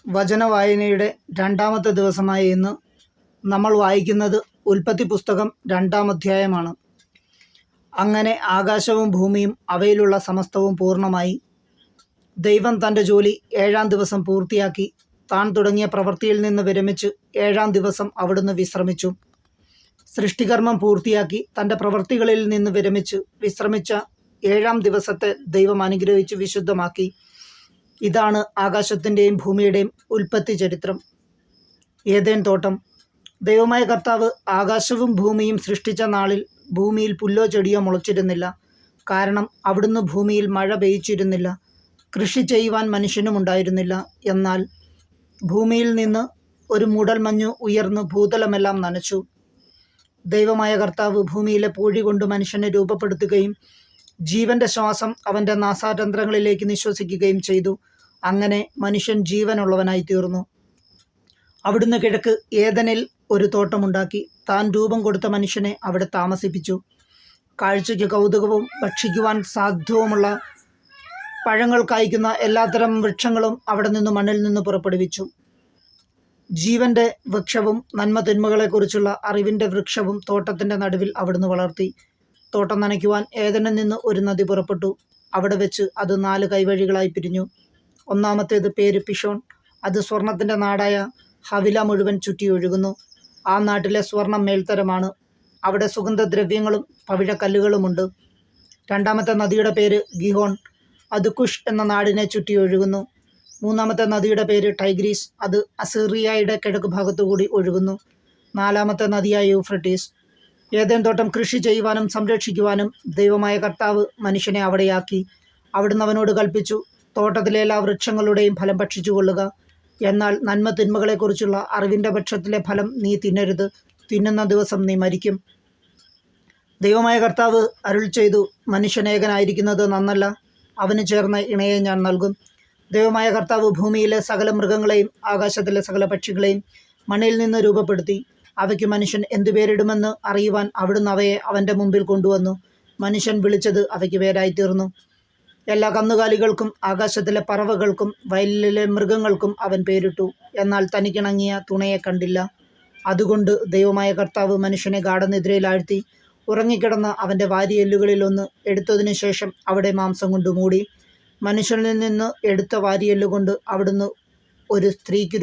വചനവായനയുടെ രണ്ടാമത്തെ ദിവസമായ ഇന്ന് നമ്മൾ വായിക്കുന്നത് ഉൽപ്പത്തി പുസ്തകം 2-ാം അധ്യായമാണ്. അങ്ങനെ ആകാശവും ഭൂമിയും അവയിലുള്ള സമസ്തവും പൂർണ്ണമായി. ദൈവം തൻ്റെ ജോലി 7-ാം ദിവസം പൂർത്തിയാക്കി താൻ തുടങ്ങിയ പ്രവൃത്തിയിൽ നിന്ന് വിരമിച്ച് 7-ാം ദിവസം അവിടുന്ന് വിശ്രമിച്ചു. സൃഷ്ടികർമ്മം പൂർത്തിയാക്കി തൻ്റെ പ്രവൃത്തികളിൽ നിന്ന് വിരമിച്ച് വിശ്രമിച്ച 7-ാം ദിവസത്തെ ദൈവം അനുഗ്രഹിച്ച് വിശുദ്ധമാക്കി. ഇതാണ് ആകാശത്തിൻ്റെയും ഭൂമിയുടെയും ഉൽപ്പത്തി ചരിത്രം. ഏദേൻ തോട്ടം. ദൈവമായ കർത്താവ് ആകാശവും ഭൂമിയും സൃഷ്ടിച്ച നാളിൽ ഭൂമിയിൽ പുല്ലോ ചെടിയോ മുളച്ചിരുന്നില്ല. കാരണം അവിടുന്ന് ഭൂമിയിൽ മഴ പെയ്ച്ചിരുന്നില്ല. കൃഷി ചെയ്യുവാൻ മനുഷ്യനുമുണ്ടായിരുന്നില്ല. എന്നാൽ ഭൂമിയിൽ നിന്ന് ഒരു മൂടൽമഞ്ഞ് ഉയർന്ന് ഭൂതലമെല്ലാം നനച്ചു. ദൈവമായ കർത്താവ് ഭൂമിയിലെ പൂഴി കൊണ്ട് മനുഷ്യനെ രൂപപ്പെടുത്തുകയും ജീവൻ്റെ ശ്വാസം അവൻ്റെ നാസാരന്ധ്രങ്ങളിലേക്ക് നിശ്വസിക്കുകയും ചെയ്തു. അങ്ങനെ മനുഷ്യൻ ജീവനുള്ളവനായി തീർന്നു. അവിടുന്ന് കിഴക്ക് ഏദനിൽ ഒരു തോട്ടമുണ്ടാക്കി താൻ രൂപം കൊടുത്ത മനുഷ്യനെ അവിടെ താമസിപ്പിച്ചു. കാഴ്ചയ്ക്ക് കൗതുകവും ഭക്ഷിക്കുവാൻ സാധ്യവുമുള്ള പഴങ്ങൾ കായ്ക്കുന്ന എല്ലാത്തരം വൃക്ഷങ്ങളും അവിടെ നിന്ന് മണ്ണിൽ നിന്ന് പുറപ്പെടുവിച്ചു. ജീവൻ്റെ വൃക്ഷവും നന്മ തിന്മകളെക്കുറിച്ചുള്ള അറിവിൻ്റെ വൃക്ഷവും തോട്ടത്തിൻ്റെ നടുവിൽ അവിടുന്ന് വളർത്തി. തോട്ടം നനയ്ക്കുവാൻ ഏദനിൽ നിന്ന് ഒരു നദി പുറപ്പെട്ടു. അവിടെ വെച്ച് അത് 4 കൈവഴികളായി പിരിഞ്ഞു. ഒന്നാമത്തേത് പേര് പിഷോൺ. അത് സ്വർണത്തിൻ്റെ നാടായ ഹവില മുഴുവൻ ചുറ്റി ഒഴുകുന്നു. ആ നാട്ടിലെ സ്വർണം മേൽത്തരമാണ്. അവിടെ സുഗന്ധദ്രവ്യങ്ങളും പവിഴക്കല്ലുകളുമുണ്ട്. രണ്ടാമത്തെ നദിയുടെ പേര് ഗിഹോൺ. അത് കുഷ് എന്ന നാടിനെ ചുറ്റി ഒഴുകുന്നു. മൂന്നാമത്തെ നദിയുടെ പേര് ടൈഗ്രീസ്. അത് അസീറിയയുടെ കിഴക്ക് ഭാഗത്തുകൂടി ഒഴുകുന്നു. നാലാമത്തെ നദിയായ യൂഫ്രട്ടീസ്. ഏദേൻ തോട്ടം കൃഷി ചെയ്യുവാനും സംരക്ഷിക്കുവാനും ദൈവമായ കർത്താവ് മനുഷ്യനെ അവിടെയാക്കി. അവിടുന്ന് അവനോട് കൽപ്പിച്ചു, തോട്ടത്തിലെ എല്ലാ വൃക്ഷങ്ങളുടെയും ഫലം ഭക്ഷിച്ചു കൊള്ളുക. എന്നാൽ നന്മ തിന്മകളെക്കുറിച്ചുള്ള അറിവിൻ്റെ വൃക്ഷത്തിലെ ഫലം നീ തിന്നരുത്. തിന്നുന്ന ദിവസം നീ മരിക്കും. ദൈവമായ കർത്താവ് അരുൾ ചെയ്തു, മനുഷ്യനേകനായിരിക്കുന്നത് നന്നല്ല. അവന് ചേർന്ന ഇണയെ ഞാൻ നൽകും. ദൈവമായ കർത്താവ് ഭൂമിയിലെ സകല മൃഗങ്ങളെയും ആകാശത്തിലെ സകല പക്ഷികളെയും മണ്ണിൽ നിന്ന് രൂപപ്പെടുത്തി. അവയ്ക്ക് മനുഷ്യൻ എന്തു പേരിടുമെന്ന് അറിയുവാൻ അവിടുന്ന് അവയെ അവൻ്റെ മുമ്പിൽ കൊണ്ടുവന്നു. മനുഷ്യൻ വിളിച്ചത് അവയ്ക്ക് പേരായിത്തീർന്നു. എല്ലാ കന്നുകാലികൾക്കും ആകാശത്തിലെ പറവകൾക്കും വയലിലെ മൃഗങ്ങൾക്കും അവൻ പേരിട്ടു. എന്നാൽ തനിക്കിണങ്ങിയ തുണയെ കണ്ടില്ല. അതുകൊണ്ട് ദൈവമായ കർത്താവ് മനുഷ്യനെ ഗാഢനിദ്രയിലാഴ്ത്തി. ഉറങ്ങിക്കിടന്ന അവൻ്റെ വാരിയെല്ലുകളിലൊന്ന് എടുത്തതിനു ശേഷം അവിടെ മാംസം കൊണ്ട് മൂടി. മനുഷ്യനിൽ നിന്ന് എടുത്ത വാരിയെല്ലുകൊണ്ട് അവിടുന്ന് ഒരു സ്ത്രീക്ക്